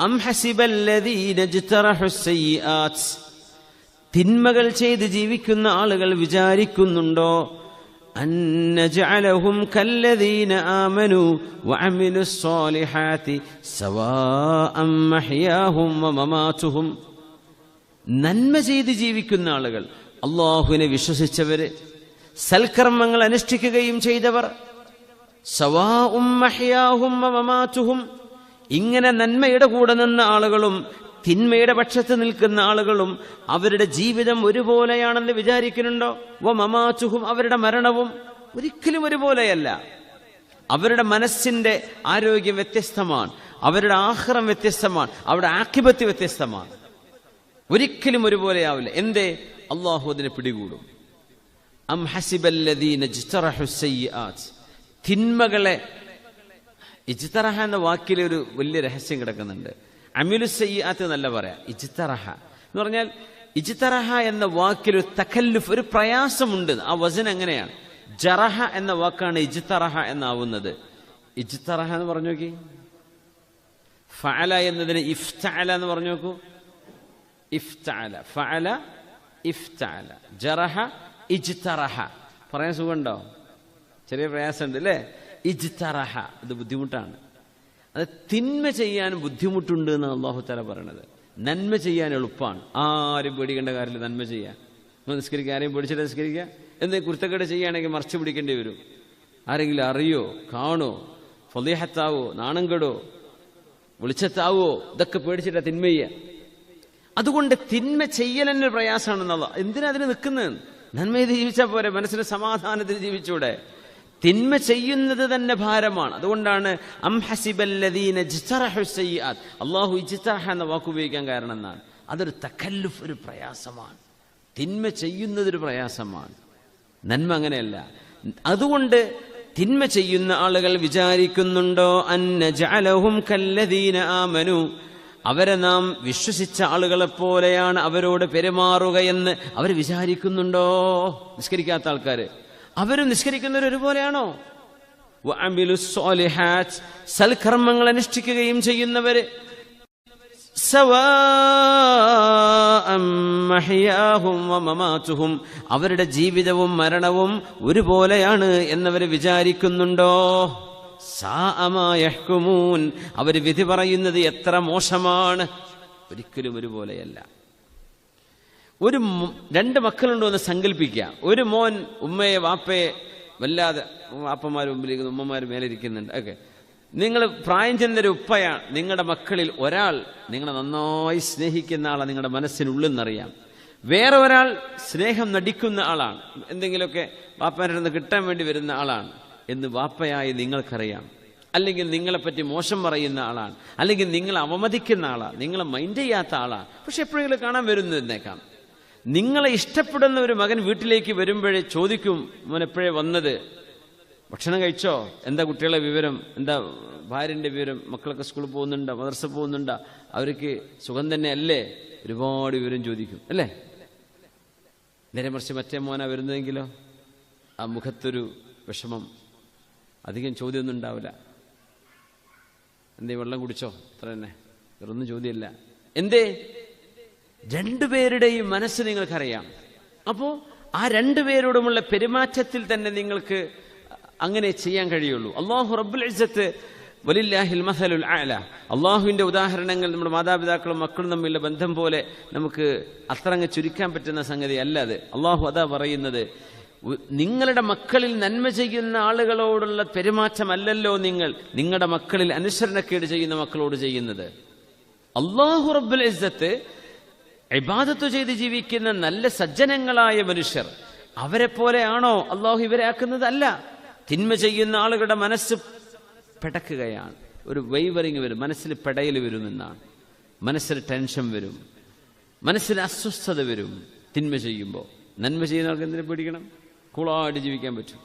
അം ഹസിബല്ലദീന ഇജ്തറഹുസ്സയ്യിആത്ത്, തിന്മകൾ ചെയ്ത് ജീവിക്കുന്ന ആളുകൾ വിചാരിക്കുന്നുണ്ടോ അന്നജഅലഹും കല്ലദീന ആമനു വഅമിലുസ്സാലിഹാത്തി സവാഅം മഹ്യാഹും വമമാതുഹും. നന്മ ചെയ്ത് ജീവിക്കുന്ന ആളുകൾ, അല്ലാഹുവിനെ വിശ്വസിച്ചവര്, സൽക്കർമ്മങ്ങൾ അനുഷ്ഠിക്കുകയും ചെയ്തവർ, സവാഉം മഹ്യാഹും വമമാതുഹും, ഇങ്ങനെ നന്മയുടെ കൂടെ നിന്ന ആളുകളും തിന്മയുടെ പക്ഷത്ത് നിൽക്കുന്ന ആളുകളും അവരുടെ ജീവിതം ഒരുപോലെയാണെന്ന് വിചാരിക്കുന്നുണ്ടോ? വമമാതുഹും, അവരുടെ മരണവും ഒരിക്കലും ഒരുപോലെയല്ല. അവരുടെ മനസ്സിന്റെ ആരോഗ്യം വ്യത്യസ്തമാണ്, അവരുടെ ആഖിറം വ്യത്യസ്തമാണ്, അവരുടെ ആഖിബത്ത് വ്യത്യസ്തമാണ്. ഒരിക്കലും ഒരുപോലെയാവില്ല. എന്തേ? അല്ലാഹു അതിനെ പിടികൂടും. അം ഹസിബല്ലദീന ഇജ്തറഹുസ്സയ്യിആത്ത്, തിന്മകളെ, ഇജ്തറഹ എന്ന വാക്കിൽ ഒരു വലിയ രഹസ്യം കിടക്കുന്നുണ്ട്. അമിലുസ്സയ്യിആത്ത് എന്നല്ല പറയാ, ഇജ്തറഹ എന്ന് പറഞ്ഞാൽ, ഇജ്തറഹ എന്ന വാക്കിൽ ഒരു തകല്ലുഫ്, ഒരു പ്രയാസമുണ്ട്. ആ വസൻ എങ്ങനെയാണ്? ജറഹ എന്ന വാക്കാണ് ഇജ്തറഹ എന്നാവുന്നത്. ഇജ്തറഹ എന്ന് പറഞ്ഞു നോക്കി. ഫഅല എന്നതിന് ഇഫ്തഅല എന്ന് പറഞ്ഞു നോക്കൂ. ഇഫ്തഅല, ഫഅല, ഇഫ്തഅല, ജറഹ, ഇജ്തറഹ. പറയാൻ സുഖമുണ്ടോ? ചെറിയ പ്രയാസമുണ്ട് അല്ലേ? ഇജ്തറഹ, ഇത് ബുദ്ധിമുട്ടാണ്. അത് തിന്മ ചെയ്യാൻ ബുദ്ധിമുട്ടുണ്ട് എന്നാണ് അല്ലാഹു തആല പറയണത്. നന്മ ചെയ്യാൻ എളുപ്പമാണ്. ആരും പേടിക്കേണ്ട കാര്യമില്ല നന്മ ചെയ്യാൻ. നിസ്കരിക്കുക, ആരെയും പേടിച്ചിട്ട് നിസ്കരിക്കുക. എന്തെങ്കിലും കുരുത്തക്കേട് ചെയ്യുകയാണെങ്കിൽ മറച്ചു പിടിക്കേണ്ടി വരും. ആരെങ്കിലും അറിയോ, കാണോ, ഫളീഹത്താവോ, നാണം കെടോ, വെളിച്ചത്താവോ, ഇതൊക്കെ പേടിച്ചിട്ടാ തിന്മ ചെയ്യുക. അതുകൊണ്ട് തിന്മ ചെയ്യലെന്നെ പ്രയാസമാണെന്നുള്ള. എന്തിനാ അതിന് നിൽക്കുന്നത്? നന്മ ചെയ്ത് ജീവിച്ചാൽ പോരെ, മനസ്സിന് സമാധാനത്തിന് ജീവിച്ചൂടെ? തിന്മ ചെയ്യുന്നത് തന്നെ ഭാരമാണ്. അതുകൊണ്ടാണ് അം ഹസിബല്ലദീന ഇജ്തറഹുസ്സയ്യിആത്ത്, അല്ലാഹു ഇജ്തറഹ എന്ന വാക്ക് ഉപയോഗിക്കാൻ കാരണം എന്നാണ്. അതൊരു തകല്ലുഫ്, ഒരു പ്രയാസമാണ്. തിന്മ ചെയ്യുന്നതൊരു പ്രയാസമാണ്, നന്മ അങ്ങനെയല്ല. അതുകൊണ്ട് തിന്മ ചെയ്യുന്ന ആളുകൾ വിചാരിക്കുന്നുണ്ടോ അന്നജഅലഹും കല്ലദീന ആമനു, അവരെ നാം വിശ്വസിച്ച ആളുകളെപ്പോലെയാണ് അവരോട് പെരുമാറുകയെന്ന് അവർ വിചാരിക്കുന്നുണ്ടോ? നിസ്കരിക്കാത്ത ആൾക്കാർ, അവരും നിസ്കരിക്കുന്നവർ ഒരുപോലെയാണോ? വഅമിലുസ്സാലിഹാത്ത്, സൽക്കർമ്മങ്ങൾ അനുഷ്ഠിക്കുകയും ചെയ്യുന്നവര്, സവാഅം മഹ്യാഹും വമമാതുഹും, അവരുടെ ജീവിതവും മരണവും ഒരുപോലെയാണ് എന്നവർ വിചാരിക്കുന്നുണ്ടോ? സാഅ മാ യഹ്കുമൂൻ, അവർ വിധി പറയുന്നത് എത്ര മോശമാണ്. ഒരിക്കലും ഒരുപോലെയല്ല. രണ്ട് മക്കളുണ്ടോ എന്ന് സങ്കല്പിക്കുക. ഒരു മോൻ ഉമ്മയെ വാപ്പയെ വല്ലാതെ, വാപ്പമാർ മുമ്പിലിരിക്കുന്നു, ഉമ്മമാർ മേലിരിക്കുന്നുണ്ട്, ഓക്കെ. നിങ്ങൾ പ്രായം ചെന്നൊരു ഉപ്പയാണ്. നിങ്ങളുടെ മക്കളിൽ ഒരാൾ നിങ്ങളെ നന്നായി സ്നേഹിക്കുന്ന ആളാണ്, നിങ്ങളുടെ മനസ്സിനുള്ളിൽ നിന്നറിയാം. വേറെ ഒരാൾ സ്നേഹം നടിക്കുന്ന ആളാണ്, എന്തെങ്കിലുമൊക്കെ വാപ്പാൻ്റെ നിന്ന് കിട്ടാൻ വേണ്ടി വരുന്ന ആളാണ് എന്ന് വാപ്പയായി നിങ്ങൾക്കറിയാം. അല്ലെങ്കിൽ നിങ്ങളെപ്പറ്റി മോശം പറയുന്ന ആളാണ്, അല്ലെങ്കിൽ നിങ്ങളെ അവമതിക്കുന്ന ആളാണ്, നിങ്ങളെ മൈൻഡ് ചെയ്യാത്ത ആളാണ്. പക്ഷെ എപ്പോഴെങ്കിലും കാണാൻ വരുന്നേക്കാം. നിങ്ങളെ ഇഷ്ടപ്പെടുന്ന ഒരു മകൻ വീട്ടിലേക്ക് വരുമ്പോഴേ ചോദിക്കും, മോൻ എപ്പോഴേ വന്നത്, ഭക്ഷണം കഴിച്ചോ, എന്താ കുട്ടികളെ വിവരം, എന്താ ഭാര്യൻ്റെ വിവരം, മക്കളൊക്കെ സ്കൂളിൽ പോകുന്നുണ്ടോ, മദ്രസ പോകുന്നുണ്ടോ, അവർക്ക് സുഖം തന്നെ അല്ലേ, ഒരുപാട് വിവരം ചോദിക്കും അല്ലേ. നേരെ മറിച്ച് മറ്റേ മോനാ വരുന്നതെങ്കിലോ ആ മുഖത്തൊരു വിഷമം, അധികം ചോദ്യമൊന്നും ഉണ്ടാവില്ല. എന്തേ വെള്ളം കുടിച്ചോ, അത്ര തന്നെ, വേറൊന്നും ചോദ്യമില്ല. എന്തേ? രണ്ടുപേരുടെയും മനസ്സ് നിങ്ങൾക്കറിയാം. അപ്പോൾ ആ രണ്ടുപേരോടുമുള്ള പെരുമാറ്റത്തിൽ തന്നെ നിങ്ങൾക്ക് അങ്ങനെ ചെയ്യാൻ കഴിയുള്ളൂ. അല്ലാഹു റബ്ബുൽ ഇസ്സത്ത് വലില്ലാഹിൽ മസലുൽ അഅല, അള്ളാഹുവിൻ്റെ ഉദാഹരണങ്ങൾ നമ്മുടെ മാതാപിതാക്കളും മക്കളും തമ്മിലുള്ള ബന്ധം പോലെ നമുക്ക് അത്രങ്ങ് ചുരുക്കാൻ പറ്റുന്ന സംഗതി അല്ല അത്. അള്ളാഹു അതാ പറയുന്നത്, നിങ്ങളുടെ മക്കളിൽ നന്മ ചെയ്യുന്ന ആളുകളോടുള്ള പെരുമാറ്റമല്ലല്ലോ നിങ്ങളുടെ മക്കളിൽ അനുസരണക്കേട് ചെയ്യുന്ന മക്കളോട് ചെയ്യുന്നത്. അല്ലാഹു റബ്ബുൽ ഇസ്സത്ത് ഇബാദത്ത് ചെയ്ത് ജീവിക്കുന്ന നല്ല സജ്ജനങ്ങളായ മനുഷ്യർ, അവരെ പോലെയാണോ അള്ളാഹു ഇവരെ ആക്കുന്നത്? അല്ല. തിന്മ ചെയ്യുന്ന ആളുകളുടെ മനസ്സ് പെടക്കുകയാണ്, ഒരു വൈവറിങ് വരും, മനസ്സിൽ പെടയിൽ വരും എന്നാണ്. മനസ്സിൽ ടെൻഷൻ വരും, മനസ്സിൽ അസ്വസ്ഥത വരും തിന്മ ചെയ്യുമ്പോൾ. നന്മ ചെയ്യുന്നവർക്ക് എന്തിനു പേടിക്കണം? കൂളായിട്ട് ജീവിക്കാൻ പറ്റും.